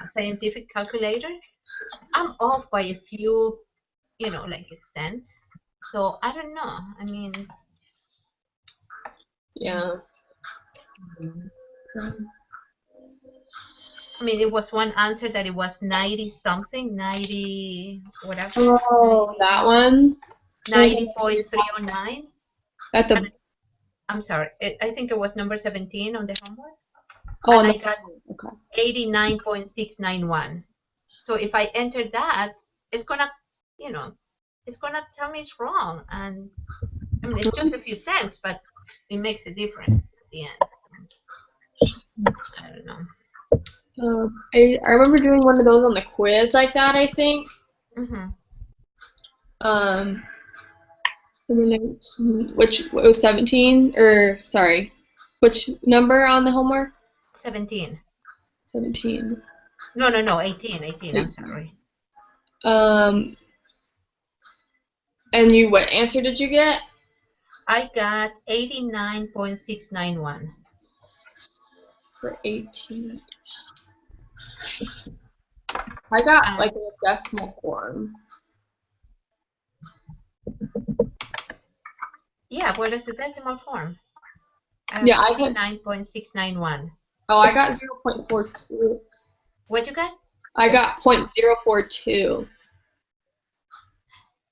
scientific calculator, I'm off by a few, like cents. So I don't know. I mean, Yeah. it was one answer that it was 90 something, 90 whatever. Oh, that one. 90.309. At the. I'm sorry. I think it was number 17 on the homework. Oh, And no. I got Okay. 89.691. So if I enter that, it's gonna, it's gonna tell me it's wrong. And I mean, it's just a few cents, but it makes a difference at the end. I don't know. I remember doing one of those on the quiz like that, I think. Mm-hmm. Which it was 17 or sorry, which number on the homework? 17. 17. No, 18. 18. I'm sorry. And what answer did you get? I got 89.691. For 18. I got like a decimal form. Yeah, what is the decimal form? Yeah, I got 89.691. Oh, I got 0.42. What you got? I got 0.042.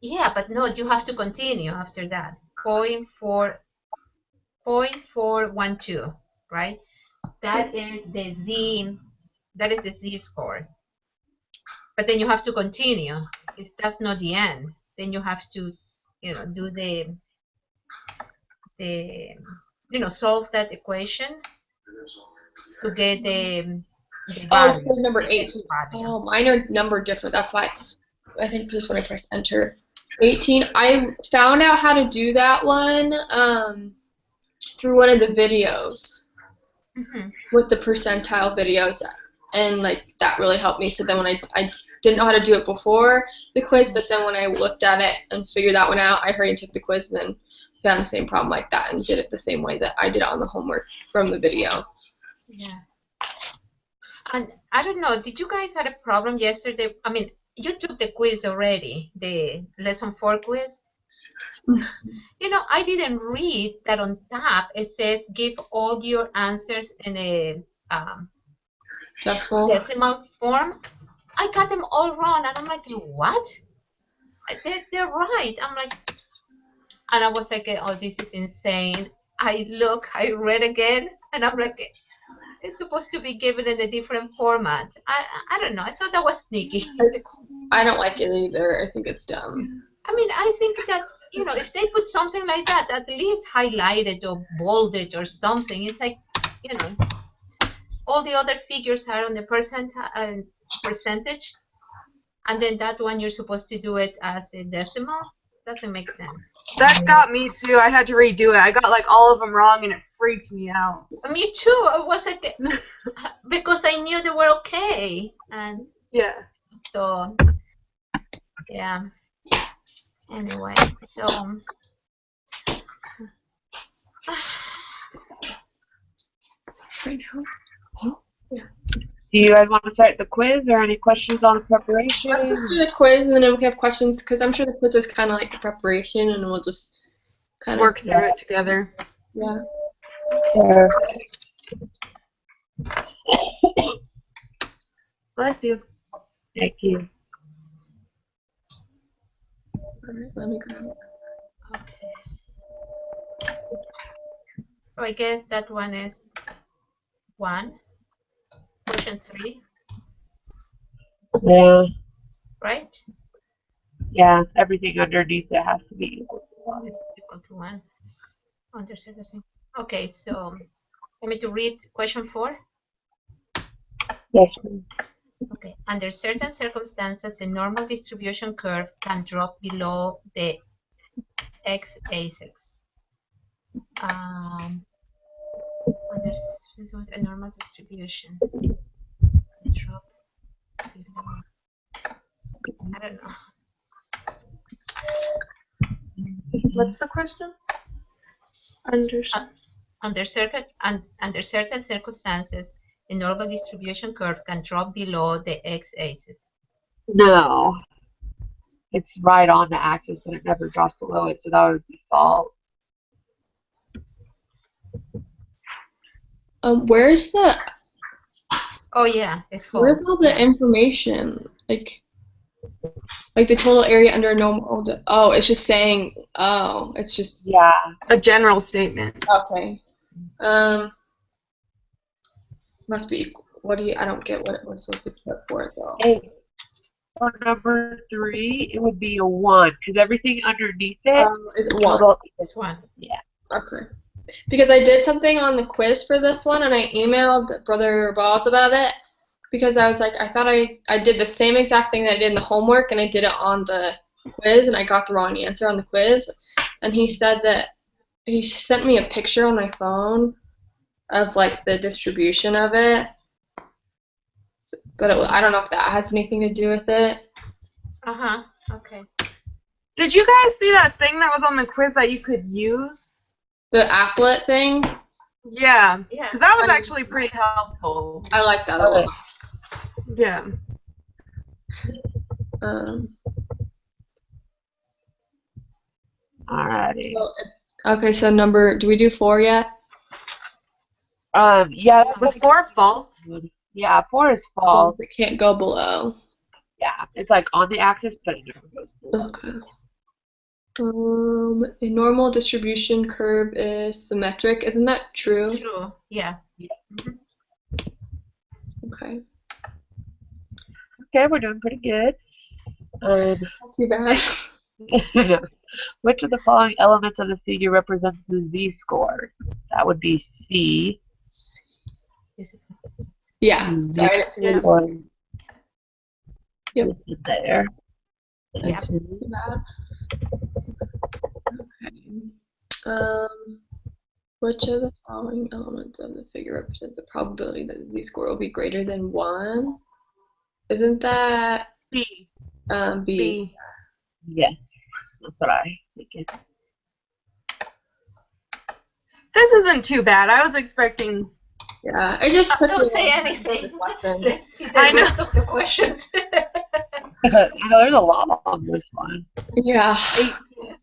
Yeah, but no, you have to continue after that. 0.412, right? That is the Z. That is the Z score. But then you have to continue. That's not the end. Then you have to, do solve that equation to get the value. Oh, number 18. Oh, mine are numbered different. That's why I think just when I press enter. 18. I found out how to do that one through one of the videos with the percentile videos, and like that really helped me. So then when I didn't know how to do it before the quiz, but then when I looked at it and figured that one out, I hurried and took the quiz and then found the same problem like that and did it the same way that I did it on the homework from the video. Yeah. And I don't know, did you guys have a problem yesterday? I mean, you took the quiz already, the lesson 4 quiz. I didn't read that on top it says give all your answers in a decimal form. I got them all wrong, and I'm like, what? They're right. I'm like, and I was like, oh, this is insane. I read again, and I'm like, it's supposed to be given in a different format. I don't know. I thought that was sneaky. I don't like it either. I think it's dumb. I mean, I think that, if they put something like that, at least highlight it or bold it or something. It's like, all the other figures are on the percentage, and then that one you're supposed to do it as a decimal. Doesn't make sense. That got me too. I had to redo it. I got like all of them wrong, and it freaked me out. Me too. I was like, because I knew they were okay, and yeah. So yeah. Anyway, so right now. Yeah. Do you guys want to start the quiz or any questions on preparation? Let's just do the quiz and then if we have questions, because I'm sure the quiz is kind of like the preparation, and we'll just kind of work through it together. Yeah. Bless you. Thank you. All right, let me grab it. Okay. So I guess that one is 1. Question 3. Yeah. Right? Yeah, everything underneath it has to be equal to 1. Equal to 1. Understood. Okay, so want me to read question 4? Yes, please. Okay. Under certain circumstances, a normal distribution curve can drop below the x-axis. Under a normal distribution, drop below. I don't know. What's the question? Under certain circumstances, the normal distribution curve can drop below the x-axis. No. It's right on the axis, but it never drops below it, so that would be false. Where's the Oh yeah, it's false. where's all the information? Like the total area under a normal. Oh, it's just saying. Oh, it's just Yeah. A general statement. okay. Must be. What do you? I don't get what it was supposed to put for it though. Hey, for number 3, it would be a 1, because everything underneath it. Is it one? Total, This one. yeah. Okay. Because I did something on the quiz for this one, and I emailed Brother Balls about it. Because I was like, I thought I did the same exact thing that I did in the homework, and I did it on the quiz, and I got the wrong answer on the quiz. And he said that he sent me a picture on my phone of like the distribution of it. But I don't know if that has anything to do with it. Uh-huh. Okay. Did you guys see that thing that was on the quiz that you could use? The applet thing, Yeah. Yeah. Because that was actually pretty helpful. I like that a lot. Yeah. Alrighty. Okay, so do we do 4 yet? Yeah, that Was 4 false? good. Yeah, 4 is false. It can't go below. Yeah, it's like on the axis, but it never goes below. Okay. A normal distribution curve is symmetric. Isn't that true? It's true. Yeah. Okay. Okay, we're doing pretty good. Not too bad. Which of the following elements of the figure represents the z-score? That would be C. Yeah. Sorry, I didn't see it. Or Yep. it's in there. Yep. It's in- Too bad. Okay. Which of the following elements of the figure represents the probability that the z-score will be greater than 1? Isn't that B. B? B. Yes, that's what I think. This isn't too bad. I was expecting. Yeah, I just took Don't it say on anything. this lesson. Let's see the I know. rest of the questions. There's a lot on this one. Yeah. 18.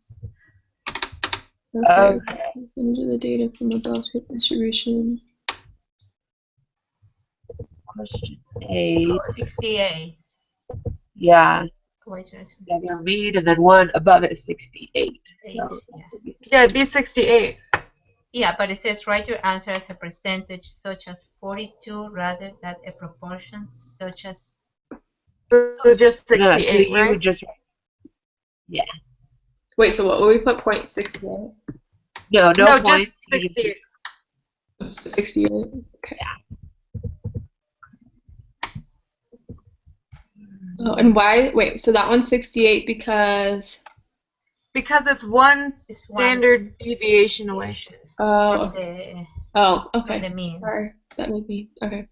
Okay. Okay. Percentage of the data from a bell-shaped distribution. Question 8. 68. Yeah, Wait, you have your mean, and then 1 above it is 68. So, Yeah, it'd be 68. Yeah, but it says write your answer as a percentage such as 42 rather than a proportion such as. So just no, so 68, you right? would just, yeah. Wait, so what would we put? 0.68? No No, just points. You just- 68. 68. Okay. Oh, and why? Wait, so that one's 68 because. Because it's one It's one standard deviation away. Oh. from the, Oh. from Okay. the mean. Sorry, that made me. Okay.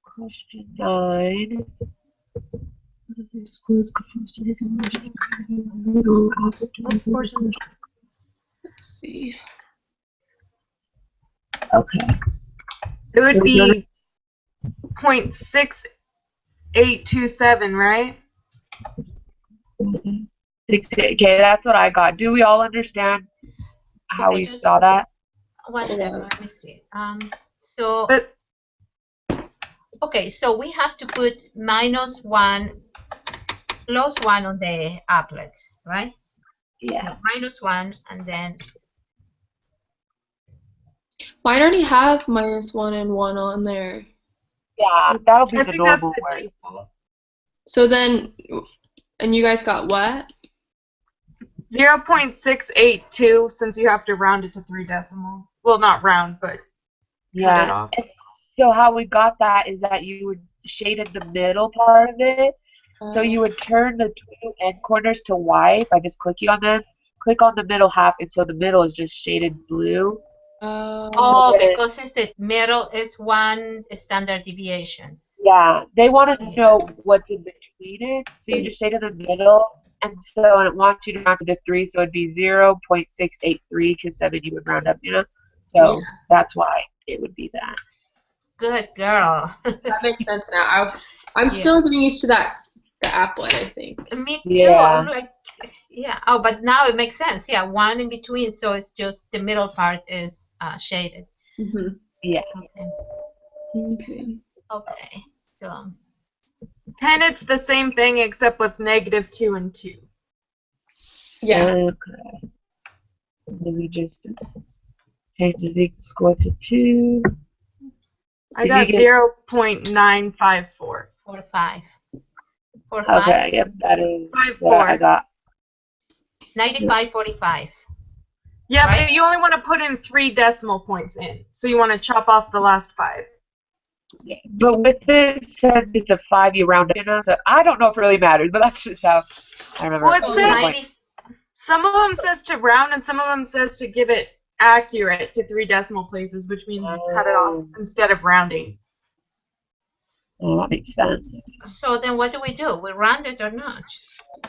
Question 9. Let's see. Okay. It would We're be 0.6827, right? 68. Okay, that's what I got. Do we all understand how Okay, we just- saw that? One Yeah. second, let me see. So But okay, so we have to put -1, +1 on the applet, right? Yeah. No, -1 and then Mine already has -1 and 1 on there. Yeah, that'll be I the think that's normal the way. default. So then, and you guys got what? 0.682, since you have to round it to 3 decimals. Well, not round, but cut it Yeah. off. So how we got that is that you would shaded the middle part of it. So you would turn the two end corners to white by just clicking on them. Click on the middle half, and so the middle is just shaded blue. oh, because it's the middle is one standard deviation. Yeah, they want to know what's in between it. So you just shade in the middle, and so it wants you to round to the 3, so it'd be 0.683 because 7 you would round up, you know? So that's why it would be that. Good girl. That makes sense now. I'm still getting used to the applet, I think. Me too. Yeah. I'm like, yeah. Oh, but now it makes sense. Yeah, one in between, so it's just the middle part is shaded. Mm-hmm. Yeah. Okay. Okay. So 10, it's the same thing except with -2 and 2. Yeah. Okay. Let me just change the z score to 2. I got 0.954. 4 5. 4 Okay, 5. yep, that is 5 what I 4. got. 95.45. Yeah, Right? but you only want to put in 3 decimal points in. So you want to chop off the last 5. Yeah. But with this, since it's a 5, you round up, you know, so I don't know if it really matters, but that's just how I remember. Well, it So says, 90. some of them says to round and some of them says to give it accurate to 3 decimal places, which means you cut it off instead of rounding. Oh, that makes sense. So then what do? We round it or not?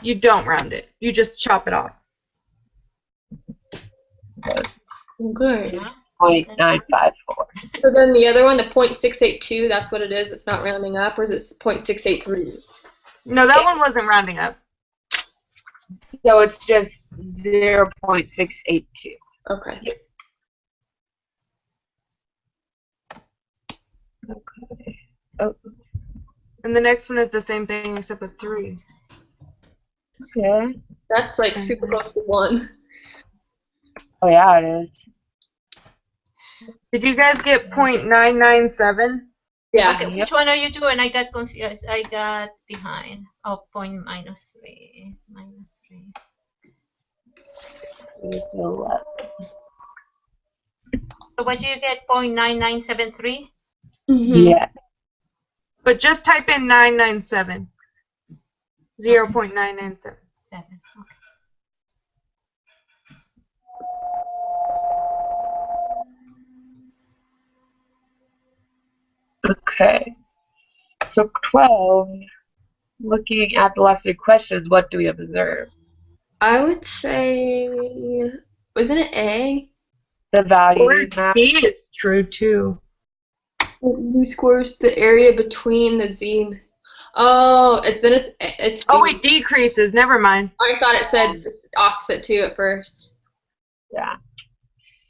You don't round it. You just chop it off. Good. Yeah. 0.954. So then the other one, the .682, that's what it is. It's not rounding up, or is it .683? No, that one wasn't rounding up. So it's just 0.682. Okay. Okay. Oh, And the next one is the same thing except with 3. okay. That's like super close to 1. Oh, yeah, it is. Did you guys get .997? Yeah. Okay, which one are you doing? I got confused. I got behind. Oh, point minus 3. Minus 3. So, So what do you get? 0.9973? Mm-hmm. yeah. But just type in 997. 0.997. 7. Okay. Okay. So 12, looking at the last 3 questions, what do we observe? I would say, wasn't it A? The values Or map. B is true too. Z squares the area between the Z. And, oh, it's. Oh, B. it decreases. Never mind. I thought it said opposite too at first. Yeah.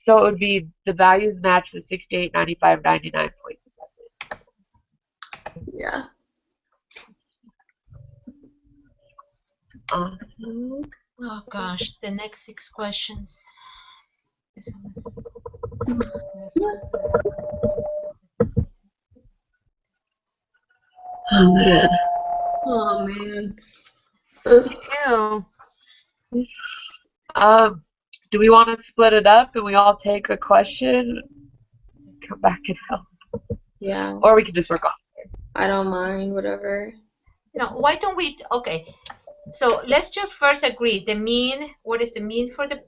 So it would be the values match the 68, 95, 99.7. Yeah. Awesome. Oh gosh, the next 6 questions. Oh, man. Oh man. Ew. Do we want to split it up and we all take a question, come back and help, Yeah. or we can just work off? I don't mind, whatever. No, why don't we? Okay, so let's just first agree the mean. What is the mean for the?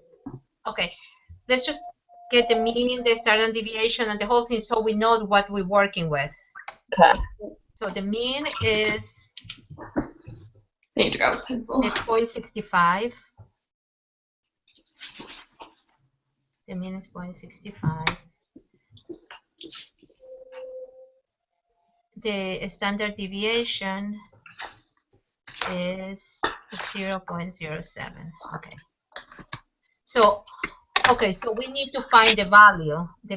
Okay, let's just get the mean, the standard deviation, and the whole thing, so we know what we're working with. Okay. So the mean is I need to grab a pencil. 0.65. The mean is 0.65. The standard deviation is 0.07. Okay. So, okay, so we need to find the value, the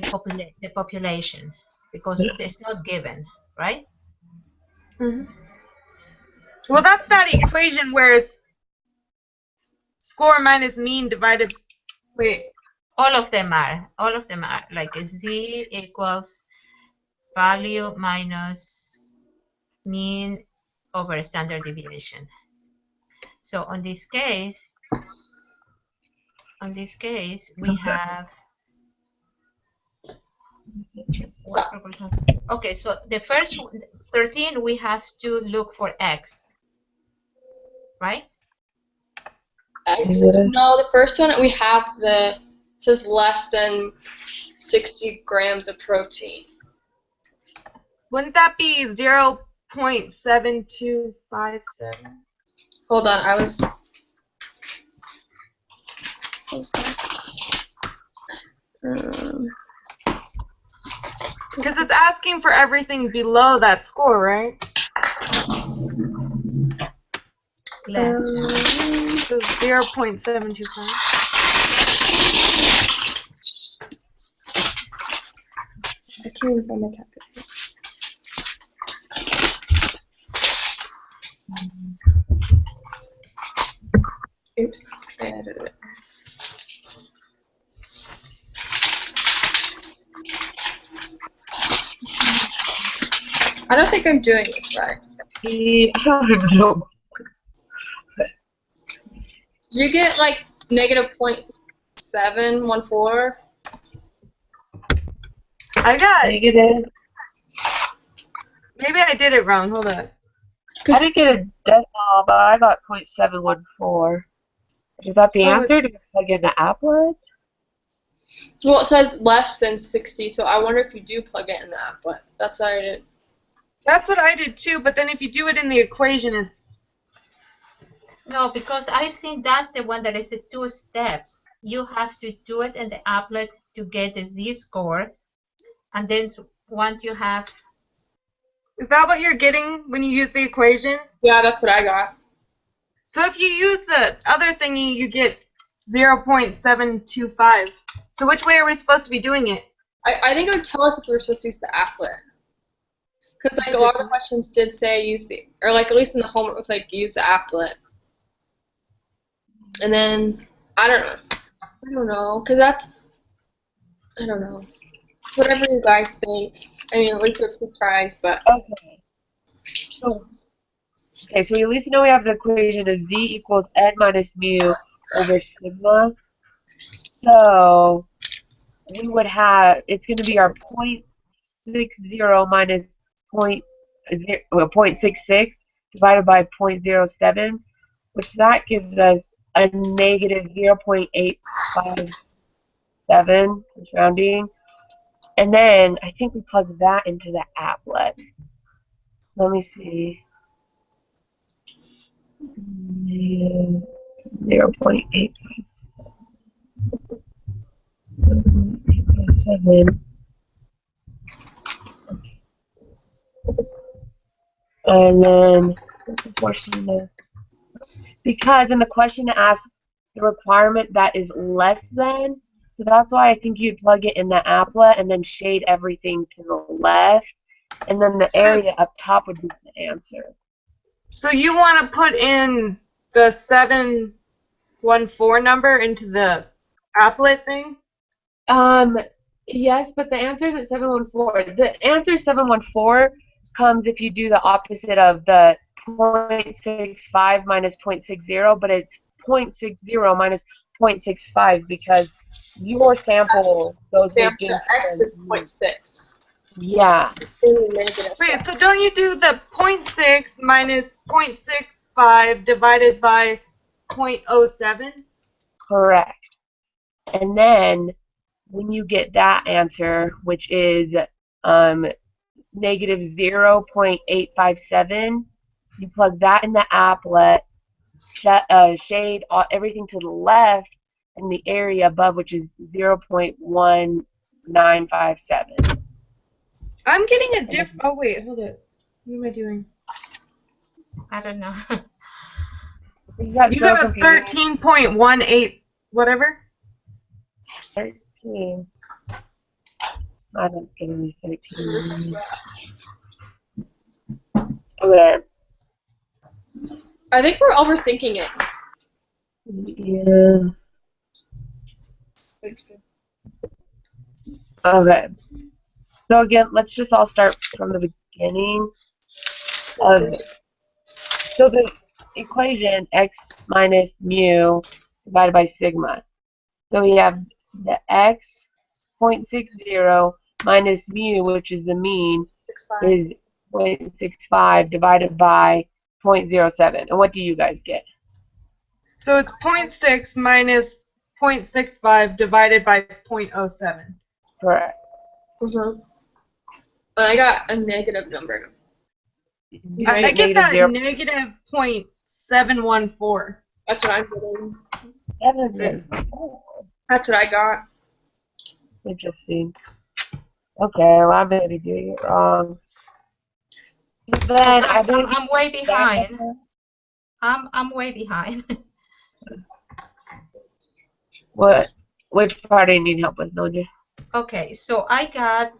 population, because it's not given, right? Mm-hmm. Well, that's that equation where it's score minus mean divided. Wait. All of them are like z equals value minus mean over standard deviation. So on this case, we have. Okay, so the first 13 we have to look for x, right? X. No, the first one we have says less than 60 grams of protein. Wouldn't that be 0.7257? Hold on, those guys. Because it's asking for everything below that score, right? Less. So 0.725. I can't even find my calculator. Oops, I edited it. I don't think I'm doing this right. I don't know. Did you get like negative 0.714? I got. Negative. Maybe I did it wrong. Hold on. I didn't get a decimal, but I got 0.714. Is that the So answer? it's- Do you plug in the applet? Well, it says less than 60, so I wonder if you do plug it in the applet. That's what I did. That's what I did too, but then if you do it in the equation, it's. No, because I think that's the one that is the 2 steps. You have to do it in the applet to get the z-score, and then once you have, Is that what you're getting when you use the equation? Yeah, that's what I got. So if you use the other thingy, you get 0.725. So which way are we supposed to be doing it? I think it would tell us if we were supposed to use the applet. Because like a lot of the questions did say use the, or like at least in the homework it was like use the applet. And then, I don't know, because that's, I don't know. It's whatever you guys think. I mean, at least we're 2 tries, but. Okay. So we at least know we have the equation of z equals n minus mu over sigma. So we would have, it's going to be our 0.60 minus 0.66 divided by 0.07, which that gives us a negative 0.857, rounding. And then I think we plug that into the applet. Let me see. 0.857. And then proportion to, because in the question it asks the requirement that is less than, so that's why I think you'd plug it in the applet and then shade everything to the left, and then the area up top would be the answer. So you want to put in the 714 number into the applet thing? Yes, but the answer is at 714. The answer 714 comes if you do the opposite of the 0.65 minus 0.60, but it's 0.60 minus 0.65 because your sample goes The against X is 0.6. Yeah. Wait, so don't you do the 0.6 minus 0.65 divided by 0.07? Correct. And then when you get that answer, which is negative 0.857, you plug that in the applet, shade everything to the left, and the area above, which is 0.1957. I'm getting a different. Oh wait, hold it. What am I doing? I don't know. You got a 13.18 whatever. 13. I don't get any 13. Okay. I think we're overthinking it. Yeah. Okay. So again, let's just all start from the beginning. So the equation x minus mu divided by sigma. So we have the x 0.60 minus mu, which is the mean, is 0.65 divided by 0.07. And what do you guys get? So it's 0.6 minus 0.65 divided by 0.07. Correct. Mm-hmm. I got a negative number. I get that negative 0.714. That's what I'm getting. That's what I got. Interesting. Okay, well, I may be doing it wrong. Then I did. I'm way behind. I'm way behind. What? Which part do you need help with, Mildred? Okay, so I got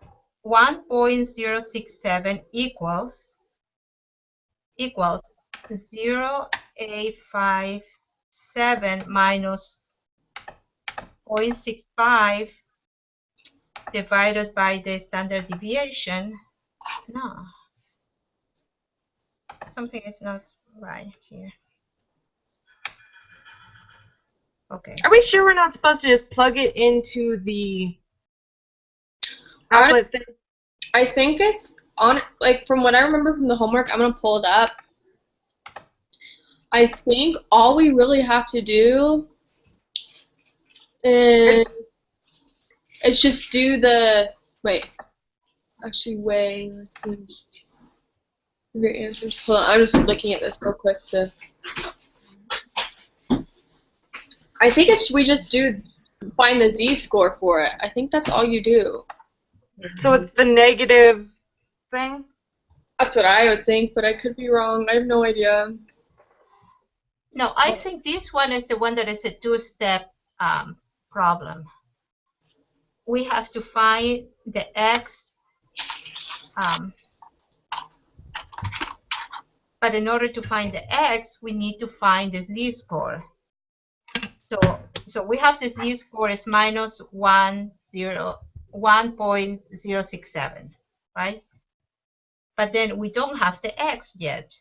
1.067 equals 0.857 minus 0.65 divided by the standard deviation. No, something is not right here. Okay. Are we sure we're not supposed to just plug it into the applet thing? I think it's on, like, from what I remember from the homework, I'm going to pull it up. I think all we really have to do is, it's just do the, wait, actually, wait, let's see. Your answers. Hold on, I'm just looking at this real quick to. I think it's we just do find the z-score for it. I think that's all you do. So it's the negative thing? That's what I would think, but I could be wrong. I have no idea. No, I think this one is the one that is a two-step problem. We have to find the x, but in order to find the x, we need to find the z-score. So we have the z-score is minus 1.067, right? But then we don't have the x yet.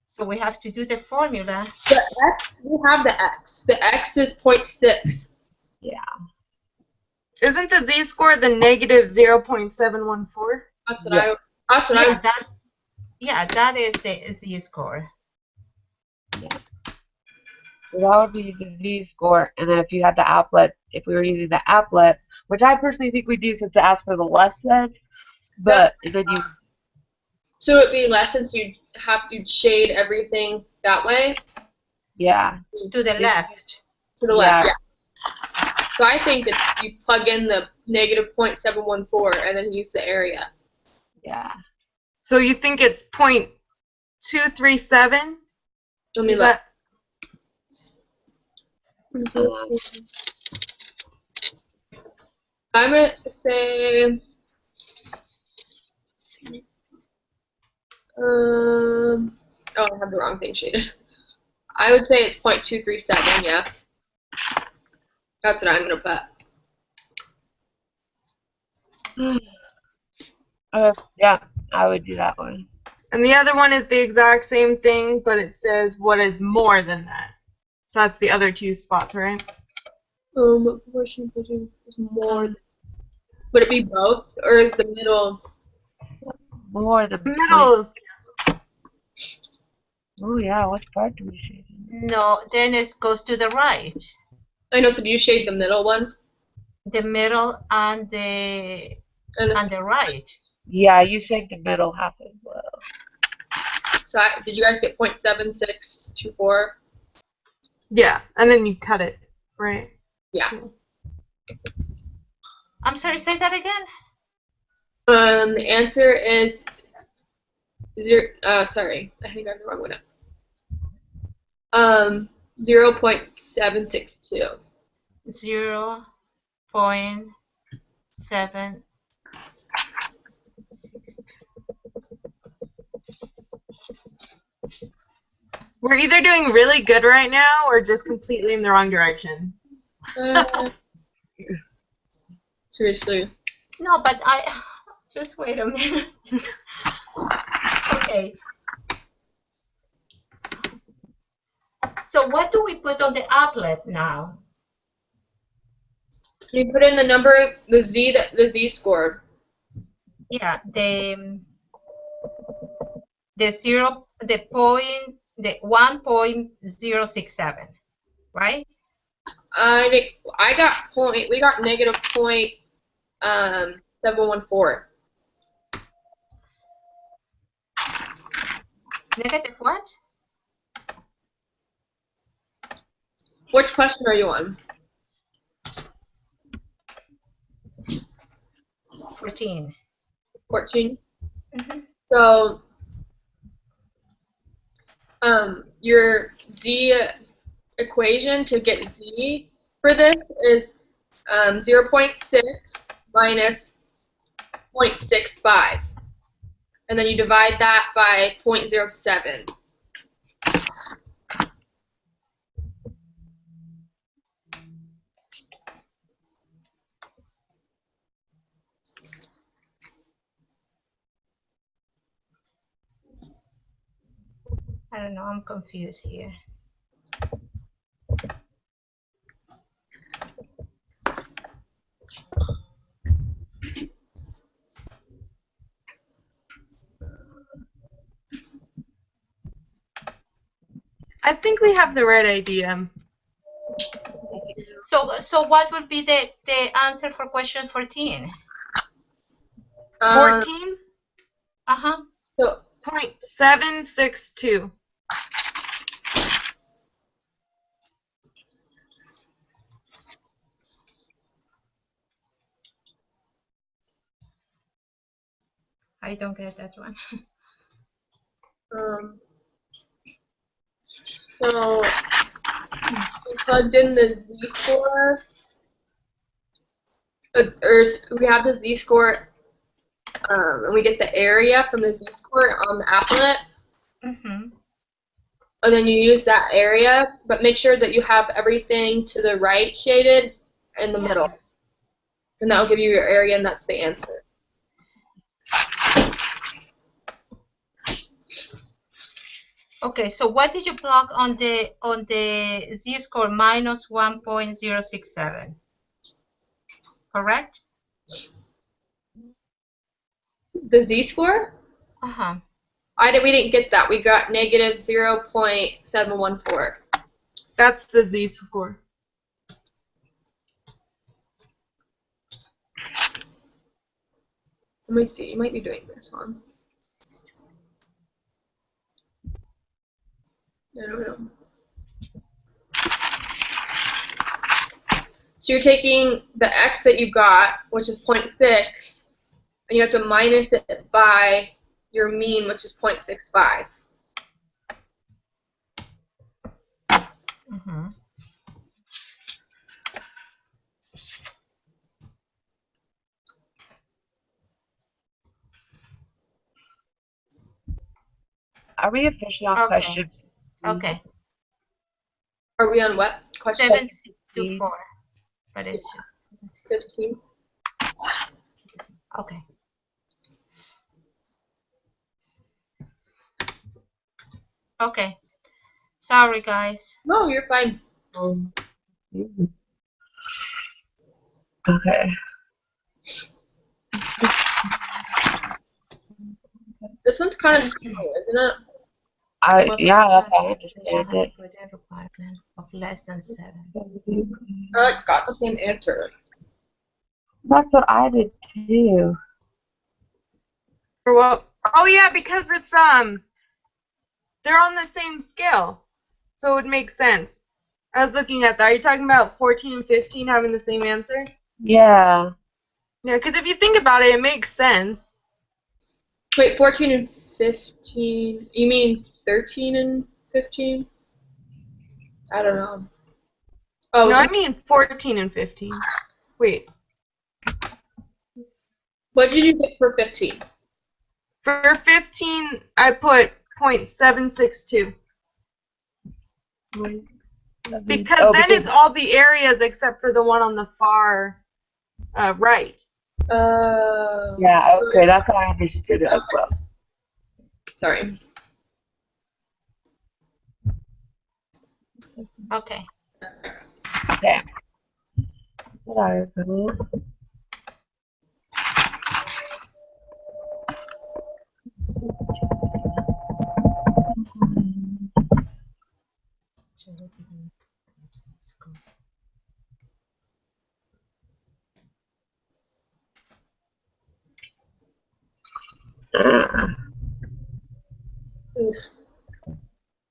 So we have to do the formula. The x, we have the x. The x is 0.6. Yeah. Isn't the z-score the negative 0.714? That's what I. That is the z-score. Yeah. So that would be the z-score, and then if you had the applet, if we were using the applet, which I personally think we do since it asks for the less than, but then you. So it'd be less than, so you'd shade everything that way. Yeah. To the left. To the left. Yeah. So I think that you plug in the negative 0.714 and then use the area. Yeah. So you think it's 0.237? Let me look. I'm going to say, oh, I have the wrong thing shaded. I would say it's 0.237, yeah. That's what I'm going to put. Yeah, I would do that one. And the other one is the exact same thing, but it says what is more than that. So that's the other two spots, right? Proportion is more. Would it be both, or is the middle? More the middle is. Oh yeah, which part do we shade? No, then it goes to the right. I know. So do you shade the middle one? The middle and the right. Yeah, you shade the middle half as well. So did you guys get 0.7624? Yeah, and then you cut it, right? Yeah. I'm sorry, say that again? The answer is sorry, I think I have the wrong one up. 0.762. 0.7. We're either doing really good right now or just completely in the wrong direction. Seriously. No, but just wait a minute. Okay. So what do we put on the applet now? You put in the number, the z score. Yeah, the 1.067, right? We got negative 0.714. Negative what? Which question are you on? 14. 14. Mm-hmm. So, your z equation to get z for this is 0.6 minus 0.65. And then you divide that by 0.07. I don't know, I'm confused here. I think we have the right idea. So what would be the answer for question 14? 14? Uh-huh. So 0.762. I don't get that one. So we plugged in the z-score, we have the z-score, and we get the area from the z-score on the applet, Mm-hmm. and then you use that area, but make sure that you have everything to the right shaded in the middle, and that will give you your area, and that's the answer. Okay, so what did you plug on the z-score minus 1.067? Correct? The z-score? Uh-huh. We didn't get that. We got negative 0.714. That's the z-score. Let me see. You might be doing this one. I don't know. So you're taking the x that you got, which is 0.6, and you have to minus it by your mean, which is 0.65. Mm-hmm. Are we officially on Okay. question? Okay. Are we on what question? 724. But it's 15. okay. Okay. Sorry, guys. No, you're fine. Okay. This one's kind of slow, isn't it? Yeah, that's how I understand it. Requirement of less than 7. Got the same answer. That's what I did too. For what? Oh yeah, because it's they're on the same scale, so it would make sense. I was looking at that. Are you talking about 14 and 15 having the same answer? Yeah. Yeah, because if you think about it, it makes sense. Wait, 14 and 15. You mean 13 and 15? I don't know. Oh, No, so I mean 14 and 15. Wait. what did you get for 15? For 15, I put 0.762. Because then it's all the areas except for the one on the far right. Yeah, okay, that's how I understood it as well. Sorry. Okay. Okay. What are you?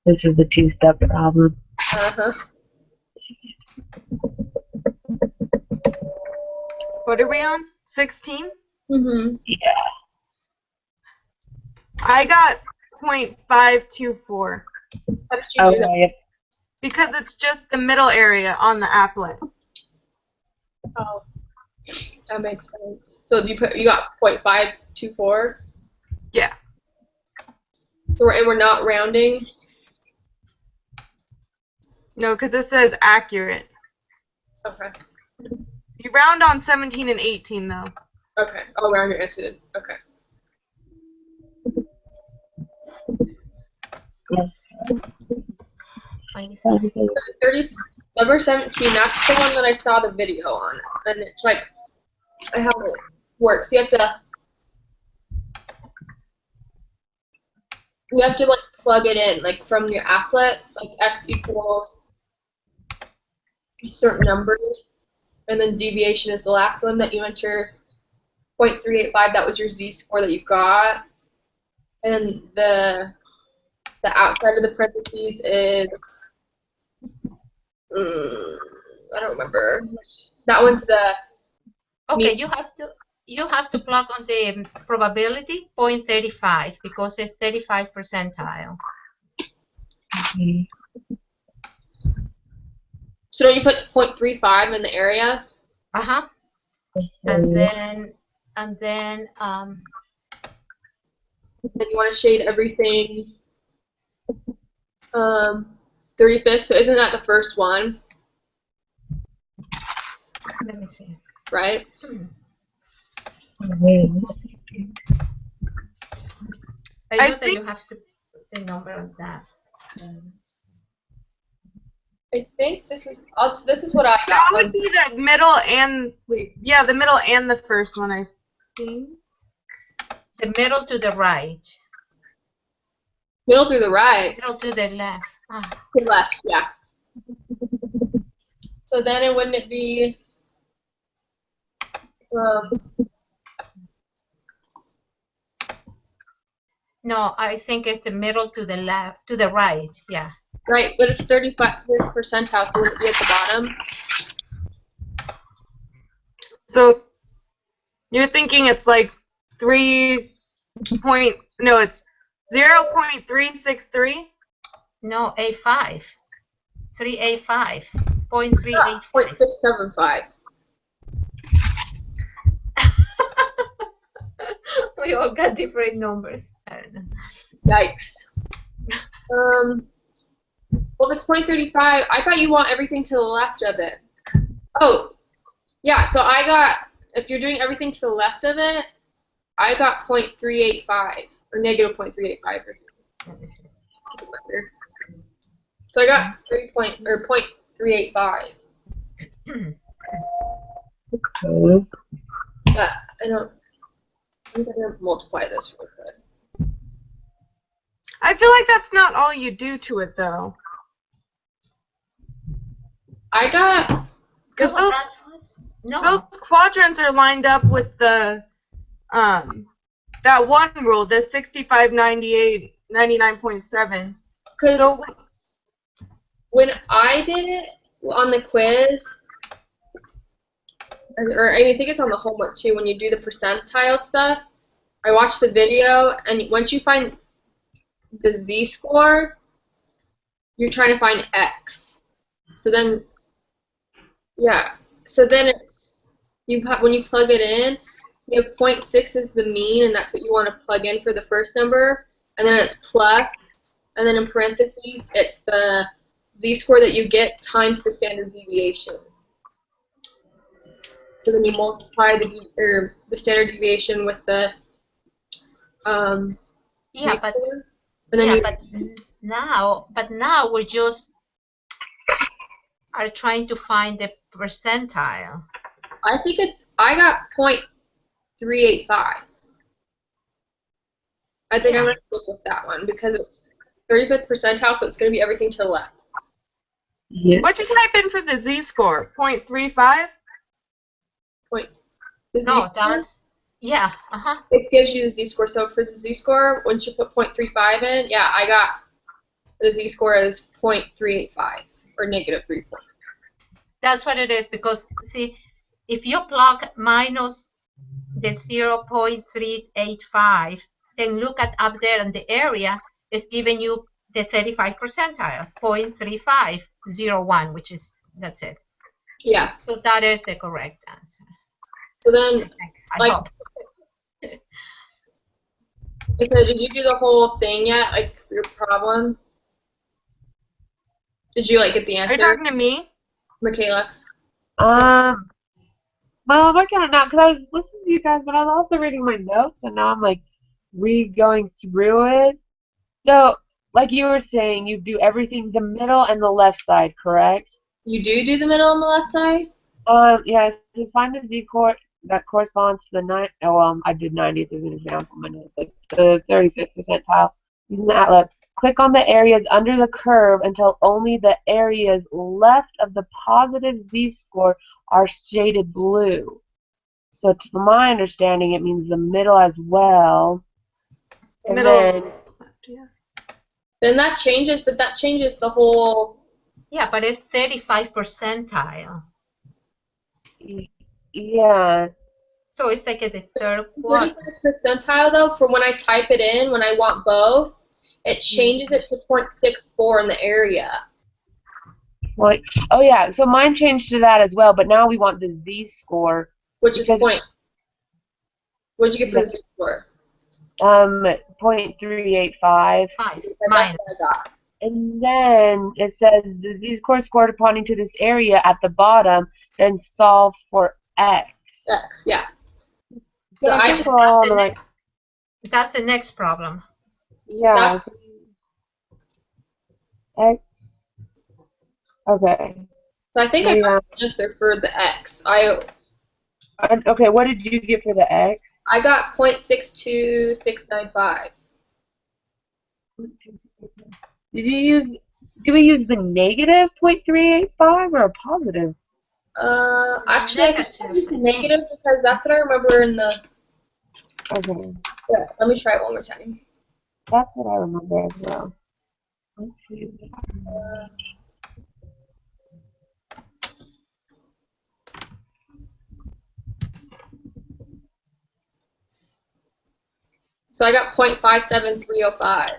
This is the two-step problem. Uh-huh. What are we on? 16? Mm-hmm. Yeah. I got 0.524 How did you do that? Okay. because it's just the middle area on the applet. Oh, that makes sense. So you got 0.524. Yeah. So we're not rounding. No, because it says accurate. Okay. You round on 17 and 18, though. Okay. Oh, round your answer then. Okay. Like, 17. That's the one that I saw the video on, and it's like how it works. You have to like plug it in, like from your applet, like x equals certain numbers, and then deviation is the last one that you enter. 0.385. That was your z-score that you got, and the outside of the parentheses is I don't remember. That one's the okay, you have to plug on the probability 0.35 because it's 35 percentile. So don't you put 0.35 in the area? Uh-huh. And then Then you want to shade everything 35th. So isn't that the first one? let me see. Right? I know that you have to put the number on that. I think this is what I That got. would be the middle and the middle and the first one, I think. The middle to the right. Middle through the right. Middle to the left. To the left, yeah. So then wouldn't it be No, I think it's the middle to the left, to the right. Yeah. right, but it's 35th percentile, so would it be at the bottom? So you're thinking it's like it's 0.363? No, A5. 3A5. 0.385. 0.675. We all got different numbers. I don't know. Yikes. Well, if it's 0.35, I thought you want everything to the left of it. Oh, yeah, so I got, if you're doing everything to the left of it, I got 0.385, or negative 0.385. Let me see. Doesn't matter. So I got 0.385. But I'm gonna multiply this real quick. I feel like that's not all you do to it, though. I got, Because No. those quadrants are lined up with the that one rule, the 65, 98, 99.7. So when I did it on the quiz, or I think it's on the homework too, when you do the percentile stuff, I watched the video, and once you find the z-score, you're trying to find x. So then, yeah. So then it's when you plug it in, you have 0.6 is the mean, and that's what you want to plug in for the first number, and then it's plus, and then in parentheses, it's the z-score that you get times the standard deviation. So then you multiply the standard deviation with the yeah, but and then but now we just are trying to find the percentile. I think I got 0.385. I think I'm going to stick with that one because it's 35th percentile, so it's going to be everything to the left. Yeah. what'd you type in for the z-score? 0.35? No, that's yeah. It gives you the z-score. So for the z-score, once you put 0.35 in, yeah, I got the z-score as 0.385 or negative 3. That's what it is because see, If you plug minus the 0.385, then look at up there in the area, it's giving you the 35 percentile, 0.3501, which is, that's it. Yeah. So that is the correct answer. So then, I like, hope. because did you do the whole thing yet? Like, your problem? Did you, like, get the Are you answer, talking to me? Michaela? Well, I'm working on it now because I was listening to you guys, but I was also reading my notes, and now I'm like re-going through it. So, like you were saying, you do everything the middle and the left side, correct? You do the middle on the left side? Yeah, so find the z-core that corresponds to the 9. Oh, well, I did 90th as an example, my notes, like the 35th percentile using the atlas. Click on the areas under the curve until only the areas left of the positive z-score are shaded blue. So, from my understanding, it means the middle as well. And Middle. then, Yeah. Then that changes, but that changes the whole. Yeah, but it's 35 percentile. yeah. So it's like the third one. 35 percentile, though, for when I type it in, when I want both, it changes it to 0.64 in the area. Well, oh, yeah, so mine changed to that as well, but now we want the z-score. Which is point. What did you get for the z-score? 0.385. Five. That's Minus. what I got. And then it says the z-score scored according to this area at the bottom, then solve for x. X, yeah. So So I I think we're all on the right. That's the next problem. Yeah. So x. Okay. So I think I got the answer for the X. Okay, what did you get for the x? I got 0.62695. Do we use the negative 0.385 or a positive? Actually, I think I used negative because that's what I remember in the. Okay. Yeah, let me try it one more time. That's what I remember as well. Let's see. So I got 0.57305.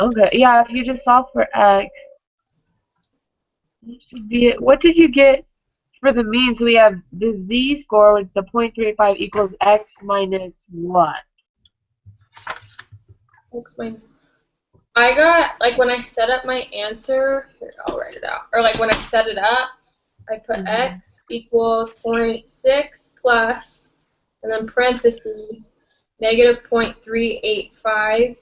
Okay, yeah, if you just solve for x, it should be it. What did you get for the mean? So we have the z-score with the 0.35 equals x minus what? X minus. I got, like, when I set up my answer, here, I'll write it out. Or, like, when I set it up, I put x equals 0.6 plus, and then parentheses, negative 0.385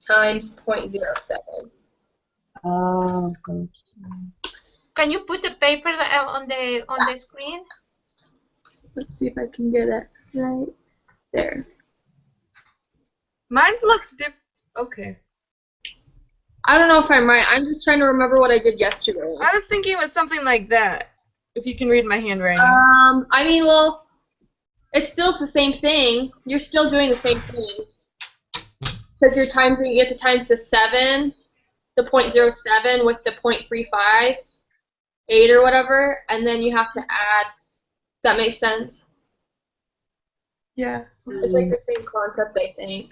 times 0.07. Oh, Can you put the paper on the screen? Let's see if I can get it right there. Mine looks different. Okay. I don't know if I'm right. I'm just trying to remember what I did yesterday. I was thinking it was something like that. If you can read my handwriting. I mean, well, it's still the same thing. You're still doing the same thing. Because you have to times the 7, the 0.07 with the 0.35, 8 or whatever, and then you have to add. Does that make sense? Yeah. It's like the same concept, I think.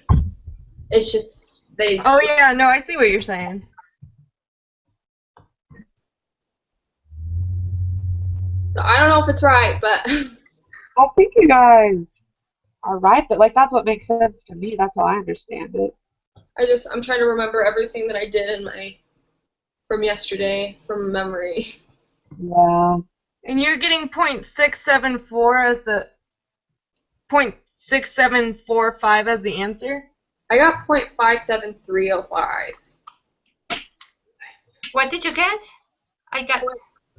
It's just they. Oh yeah, no, I see what you're saying. So I don't know if it's right, but I think you guys are right, but like that's what makes sense to me. That's how I understand it. I'm trying to remember everything that I did from yesterday from memory. Yeah. And you're getting 0.674 as the 0.6745 as the answer? I got 0.57305. What did you get? I got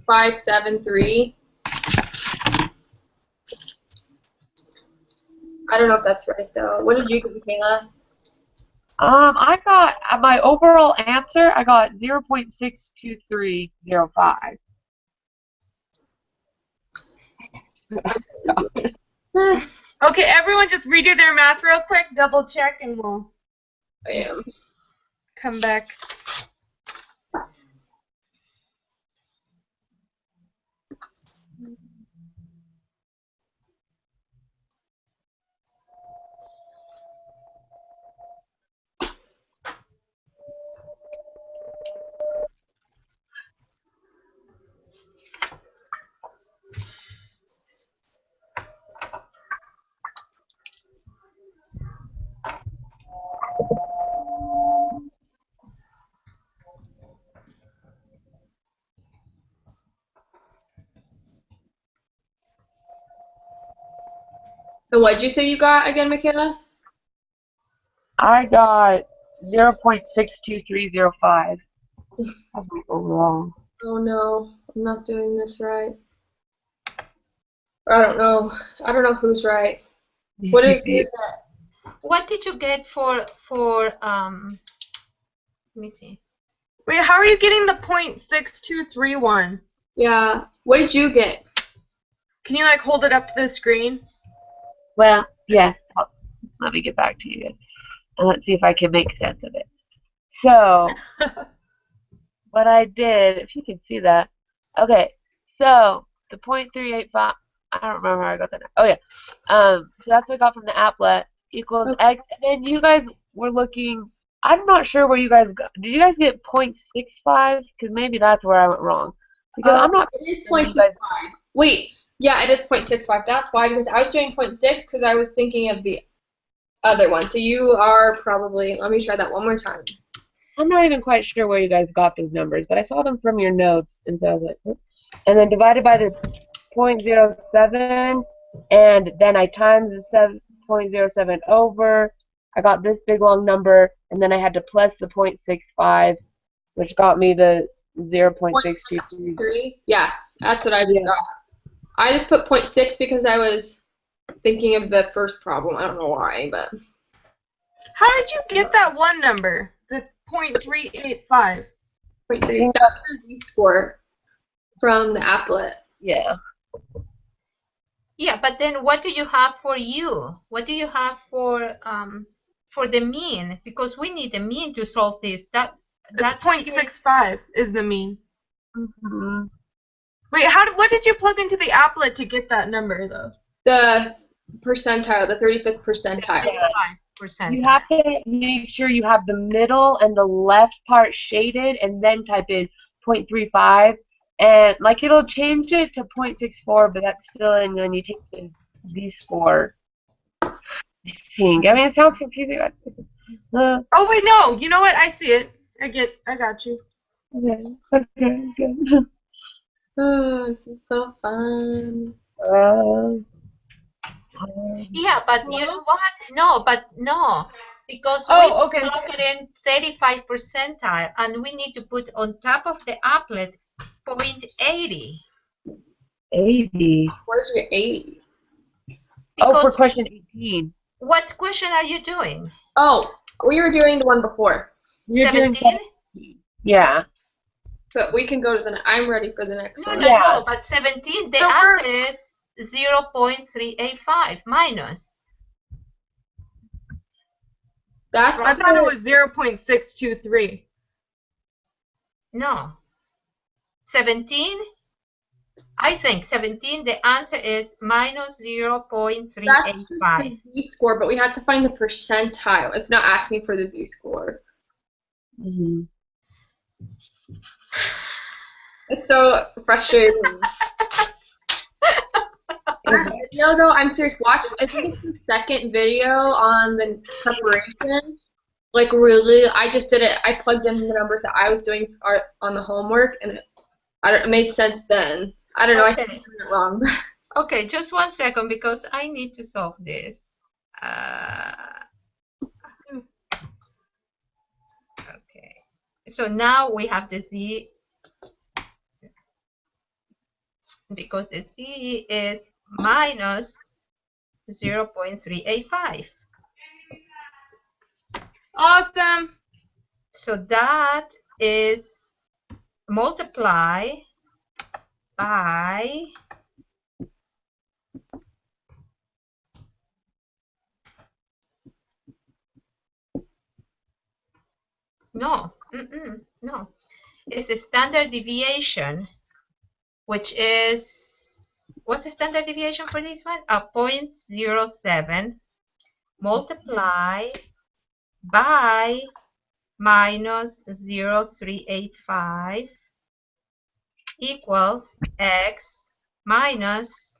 573. I don't know if that's right though. What did you get, Michaela? I got my overall answer. I got 0.62305. Okay, everyone just redo their math real quick, double check, and we'll I am. come back. And what did you say you got again, Michaela? I got 0.62305. That's my overall. Oh no, I'm not doing this right. I don't know. I don't know who's right. What is it? What did you get for let me see. Wait, how are you getting the 0.6231? Yeah. What did you get? Can you like hold it up to the screen? Well, yeah. Let me get back to you. And let's see if I can make sense of it. So, what I did, if you can see that. Okay, so the 0.385, I don't remember how I got that. Oh, yeah. So that's what I got from the applet equals Okay. X. And then you guys were looking, I'm not sure where you guys got. Did you guys get 0.65? Because maybe that's where I went wrong. Because I'm not. It is 0.65. Wait. Yeah, it is 0.65. That's why, because I was doing 0.6 because I was thinking of the other one. So you are probably, let me try that one more time. I'm not even quite sure where you guys got those numbers, but I saw them from your notes, and so I was like, oops. And then divided by the 0.07, and then I times the 0.07 over. I got this big long number, and then I had to plus the 0.65, which got me the 0.623. 0.623? Yeah, that's what I just got. I just put 0.6 because I was thinking of the first problem. I don't know why, but. How did you get that one number? The 0.385? 0.3. That's the Z-score from the applet. Yeah. Yeah, but then what do you have for you? What do you have for the mean? Because we need the mean to solve this. That 0.65 is the mean. Mm-hmm. Wait, what did you plug into the applet to get that number though? The percentile, the 35th percentile. 35%. You have to make sure you have the middle and the left part shaded, and then type in 0.35, and like it'll change it to 0.64, but that's still, and then you take the Z-score. I think. I mean, it sounds confusing. Oh wait, no. You know what? I see it. I got you. Okay. Okay. Good. Oh, this is so fun. Yeah, but you know what? No, because we okay. plug it in 35 percentile, and we need to put on top of the applet 0.80. 80. Where'd you get 80? Oh, for question 18. What question are you doing? Oh, we were doing the one before. You're 17? doing 17. Yeah. But we can go to I'm ready for the next one. No, but 17, the answer is 0.385 minus. I thought it was 0.623. No. 17, I think 17, the answer is minus 0.385. That's the Z-score, but we have to find the percentile. It's not asking for the Z-score. Mm-hmm. It's so frustrating. That video, though, I'm serious. Watch. I think it's the second video on the preparation. Like, really, I just did it. I plugged in the numbers that I was doing on the homework, and it made sense then. I don't know. Okay. I think I'm doing it wrong. Okay, just 1 second because I need to solve this. Okay. So now we have the Z, because the Z is minus 0.385. Awesome. So that is multiply by no, it's a standard deviation, which is, what's the standard deviation for this one? 0.07 multiply by minus 0.385 equals x minus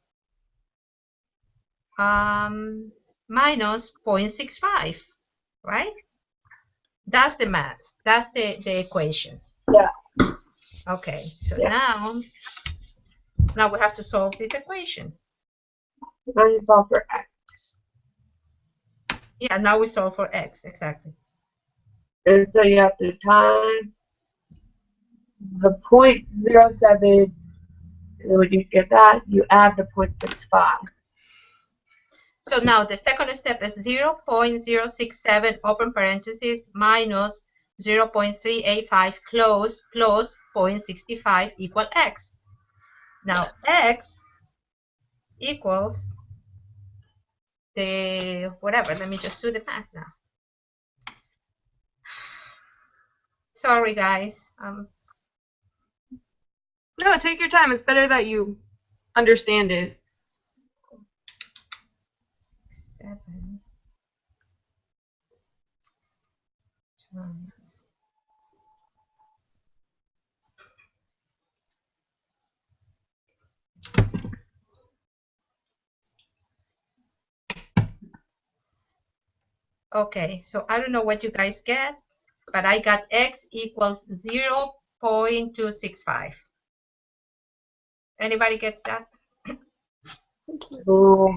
minus 0.65, right? That's the math. That's the equation. Yeah. Okay, so now we have to solve this equation. Now you solve for x. Yeah, now we solve for x, exactly. And so you have to times the 0.07, and when you get that, you add the 0.65. So now the second step is 0.067 open parentheses minus 0.385 close plus 0.65 equal x. Now x equals the whatever. Let me just do the math now. Sorry, guys. No, take your time. It's better that you understand it. 7 times. Okay, so I don't know what you guys get, but I got x equals 0.265. Anybody gets that? Ooh,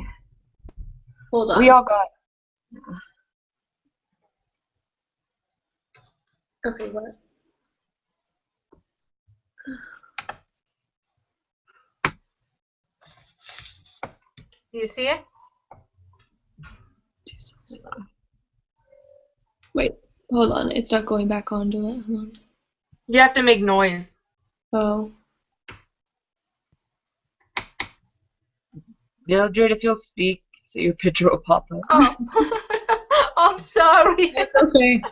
Hold on. we all got. Okay, what? Do you see it? Wait, hold on. It's not going back onto it. Hold on. You have to make noise. Oh. Mildred, if you'll speak, so your picture will pop up. Oh, I'm sorry. That's okay.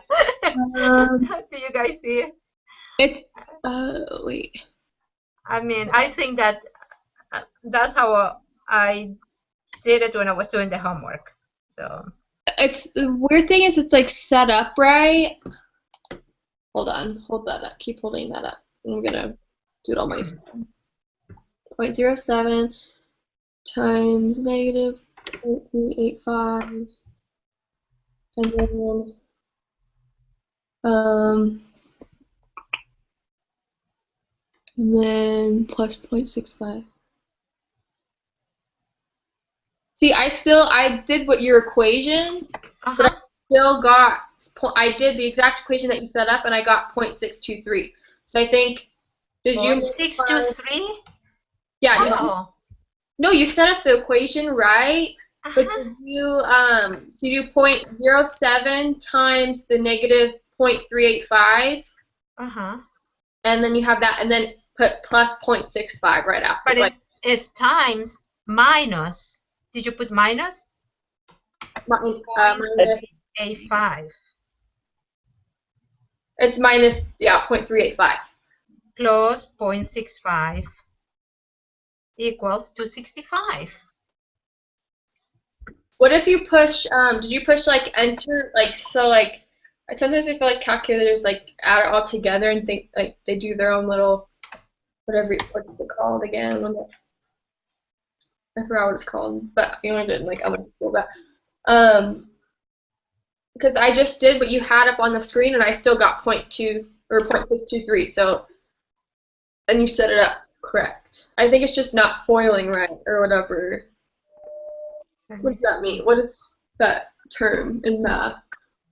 Do you guys see it? It's, wait. I mean, I think that that's how I did it when I was doing the homework. So. It's, the weird thing is it's like set up right. Hold on. Hold that up. Keep holding that up. I'm gonna do it on my phone. 0.07 times negative 0.385. And then, and then plus 0.65. See, I did what your equation, but I still got, I did the exact equation that you set up, and I got 0.623. So I think, did you? 623? Yeah. Oh. No, you set up the equation right, but did you, so you do 0.07 times the negative 0.385. And then you have that, and then put plus 0.65 right after. But it's times minus. Did you put minus? Minus 0.85. It's minus, yeah, 0.385. Plus 0.65 equals 265. What if you push, did you push like enter, like, so like, sometimes I feel like calculators like add it all together and think like they do their own little, whatever, what's it called again? I forgot what it's called, but you learned it in like elementary school, but, because I just did what you had up on the screen and I still got 0.2 or 0.623, so, and you set it up correct. I think it's just not foiling right or whatever. What does that mean? What is that term in math?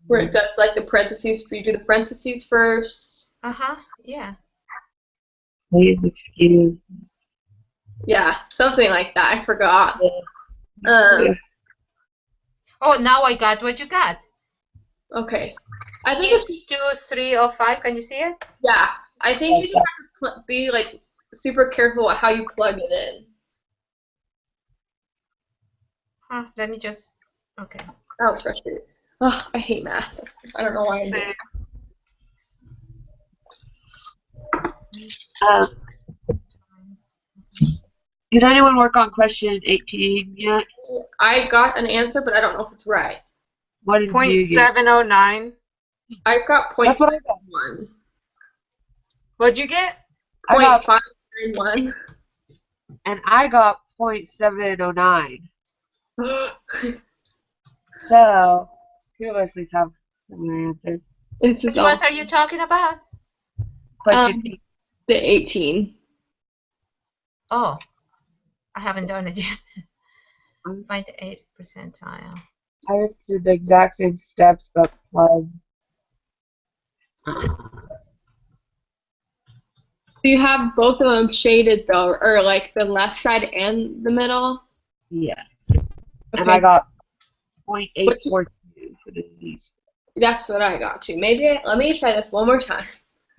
Where it does like the parentheses, you do the parentheses first. Yeah. Please excuse. Yeah, something like that. I forgot. Yeah. Oh, now I got what you got. Okay. I think it's 2, 3, or 5. Can you see it? Yeah. I think you just have to be like super careful at how you plug it in. Let me just. Okay. That was frustrating. Oh, I hate math. I don't know why I do. Did anyone work on question 18 yet? I got an answer, but I don't know if it's right. What did you get? 0.709. I got That's what I got. 0.51. What'd you get? 0.591. And I got 0.709. So, two of us at least have similar answers. This Which is ones are you talking about? Question the 18. Oh, I haven't done it yet. Find the 80th percentile. I just did the exact same steps, but plus. Do you have both of them shaded though, or like the left side and the middle? Yes. Okay. And I got What- 0.842 for the Z. That's what I got too. Maybe let me try this one more time.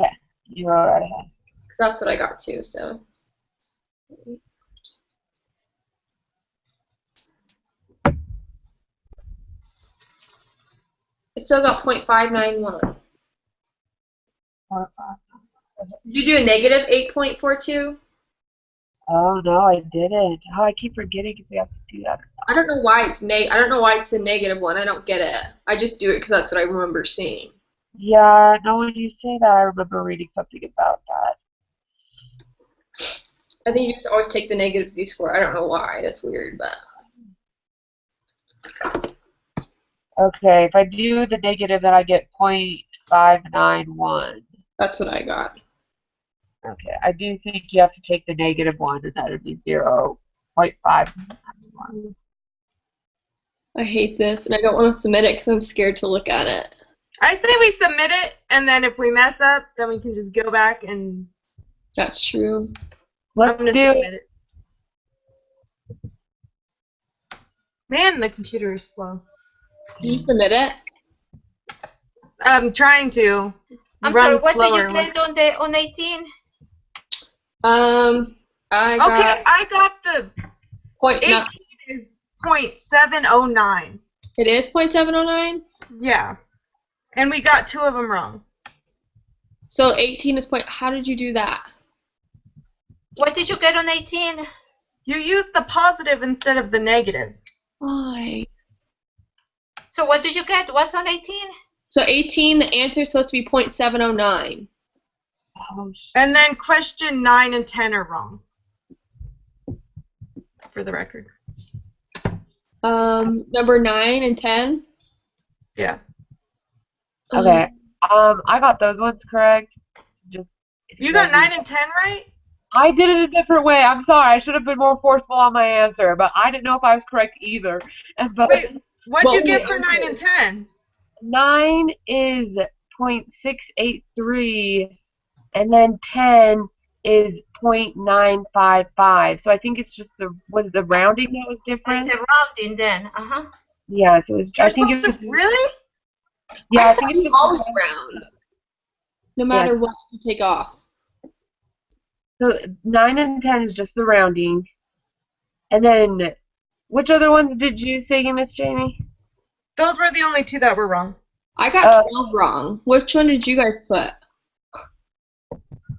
Okay, you're all right ahead. Cause that's what I got too. So. I still got 0.591. Did you do a negative 8.42? Oh no, I didn't. Oh, I keep forgetting if we have to do that. I don't know why it's I don't know why it's the negative one. I don't get it. I just do it because that's what I remember seeing. Yeah, no, when you say that, I remember reading something about that. I think you just always take the negative z-score. I don't know why. That's weird, but. Okay, if I do the negative, then I get 0.591. That's what I got. Okay, I do think you have to take the negative one, and that would be 0.591. I hate this, and I don't want to submit it because I'm scared to look at it. I say we submit it, and then if we mess up, then we can just go back and. That's true. Let's I'm gonna do submit it. Man, the computer is slow. Did you submit it? I'm trying to. I'm run sorry, what slower. did you get on 18? I got. Okay, I got the 18 is 0.709. It is 0.709? Yeah. And we got 2 of them wrong. So 18 is point. How did you do that? What did you get on 18? You used the positive instead of the negative. Why? So what did you get? What's on 18? So 18, the answer is supposed to be 0.709. Oh, And then question 9 and 10 are wrong. For the record. Number 9 and 10? Yeah. okay. I got those ones correct. Just You got 9 and 10 right? I did it a different way. I'm sorry. I should have been more forceful on my answer, but I didn't know if I was correct either. But Wait, what'd What you were get your for 9 and answers? 10? 9 is 0.683, and then 10 is 0.955. So I think it's just was the rounding that was different? It's a rounding then. Uh-huh. Yeah, so You're supposed to really? Yeah, I I think thought it's you just always round. No matter Yes. what you take off. So 9 and 10 is just the rounding. And then, which other ones did you say, Miss Jamie? Those were the only 2 that were wrong. I got 12 wrong. Which one did you guys put?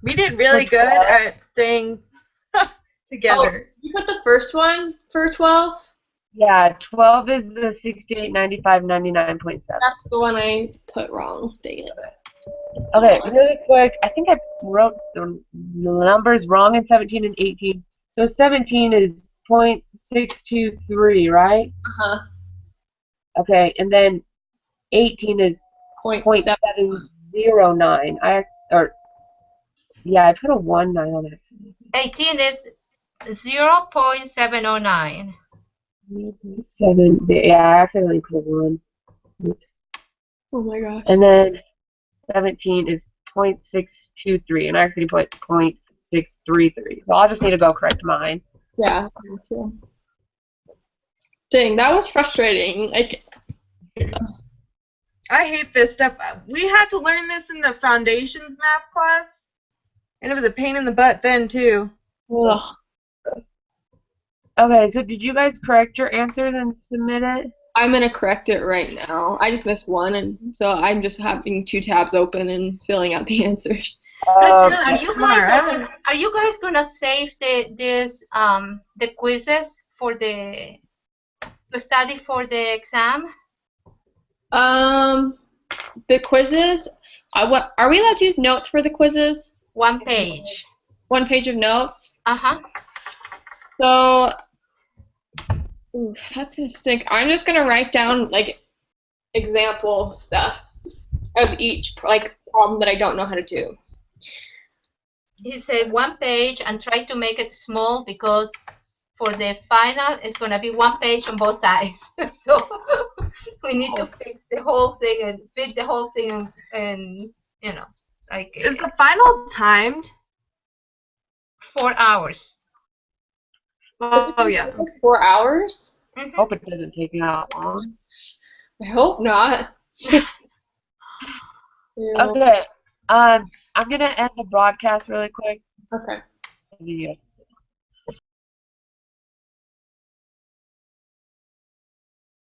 We did really Which good one? at staying together. You put the first one for 12? Yeah, 12 is the 68, 95, 99.7. That's the one I put wrong. Dang it. Okay, really quick, I think I wrote the numbers wrong in 17 and 18. So 17 is 0.623, right? Uh-huh. Okay, and then 18 is 0.709. I put a 19 on accident. 18 is 0.709. 7, yeah, I accidentally put a 1. Oh my gosh. And then 17 is 0.623, and I actually put 0.633. So I'll just need to go correct mine. Yeah, me too. Dang, that was frustrating. Like, I hate this stuff. We had to learn this in the foundations math class, and it was a pain in the butt then too. ugh. Okay, so did you guys correct your answers and submit it? I'm gonna correct it right now. I just missed one, and so I'm just having 2 tabs open and filling out the answers. Listen, Smart. are you guys gonna save the quizzes for to study for the exam? The quizzes. What are we allowed to use notes for the quizzes? 1 page. 1 page of notes. Uh-huh. So, oof, that's gonna stink. I'm just gonna write down like example stuff of each like problem that I don't know how to do. He said 1 page and try to make it small because for the final, it's gonna be 1 page on both sides. So we need to fix the whole thing and fit the whole thing and you know, like Is the final timed? 4 hours. Oh yeah. It's 4 hours? Mhm. Hope it doesn't take you that long. I hope not. Yeah. Okay. I'm gonna end the broadcast really quick. Okay. Yes.